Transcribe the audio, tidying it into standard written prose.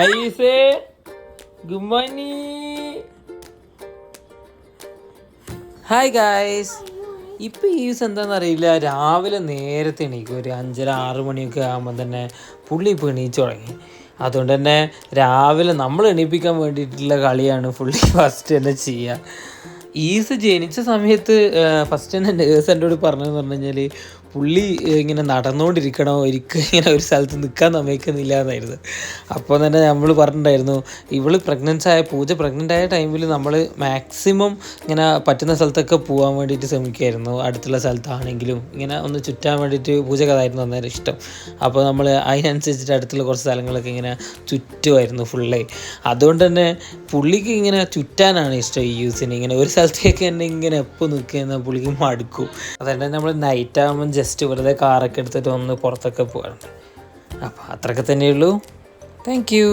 ഐസേ good morning. Hi guys. ഇപ്പം ഈ ദിവസം എന്താണെന്ന് അറിയില്ല, രാവിലെ നേരത്തെ എണീക്കും. ഒരു 5:30-6 മണിയൊക്കെ ആകുമ്പോൾ തന്നെ പുള്ളി ഇപ്പോൾ എണീച്ച് തുടങ്ങി. അതുകൊണ്ട് തന്നെ രാവിലെ നമ്മൾ എണീപ്പിക്കാൻ വേണ്ടിയിട്ടുള്ള കളിയാണ് പുള്ളി ഫസ്റ്റ് തന്നെ ചെയ്യുക. ഈസ് ജനിച്ച സമയത്ത് ഫസ്റ്റ് തന്നെ നേഴ്സ് എന്നോട് പറഞ്ഞതെന്ന് പറഞ്ഞു കഴിഞ്ഞാൽ പുള്ളി ഇങ്ങനെ നടന്നുകൊണ്ടിരിക്കണോ, ഇങ്ങനെ ഒരു സ്ഥലത്ത് നിൽക്കാൻ സമ്മതിക്കുന്നില്ല എന്നായിരുന്നു. അപ്പോൾ തന്നെ നമ്മൾ പറഞ്ഞിട്ടുണ്ടായിരുന്നു, ഇവള് പൂജ പ്രഗ്നൻ്റ് ആയ ടൈമിൽ നമ്മൾ മാക്സിമം ഇങ്ങനെ പറ്റുന്ന സ്ഥലത്തൊക്കെ പോകാൻ വേണ്ടിയിട്ട് ശ്രമിക്കുമായിരുന്നു. അടുത്തുള്ള സ്ഥലത്താണെങ്കിലും ഇങ്ങനെ ഒന്ന് ചുറ്റാൻ വേണ്ടിയിട്ട് പൂജക്കതായിരുന്നു അന്നേരം ഇഷ്ടം. അപ്പോൾ നമ്മൾ അതിനനുസരിച്ചിട്ട് അടുത്തുള്ള കുറച്ച് സ്ഥലങ്ങളൊക്കെ ഇങ്ങനെ ചുറ്റുമായിരുന്നു ഫുള്ളേ. അതുകൊണ്ട് തന്നെ പുള്ളിക്ക് ഇങ്ങനെ ചുറ്റാനാണ് ഇഷ്ടം. ഈ യൂസിന് ഇങ്ങനെ ഒരു സ്ഥലത്തേക്ക് തന്നെ ഇങ്ങനെ എപ്പോൾ നിൽക്കുന്ന പുള്ളിക്ക് മടുക്കും. അതുകൊണ്ട് നമ്മൾ നൈറ്റ് ആകുമ്പം ജസ്റ്റ് വെറുതെ കാറൊക്കെ എടുത്തിട്ട് ഒന്ന് പുറത്തൊക്കെ പോകാറുണ്ട്. അപ്പോൾ അത്രയൊക്കെ തന്നെയുള്ളൂ. Thank U.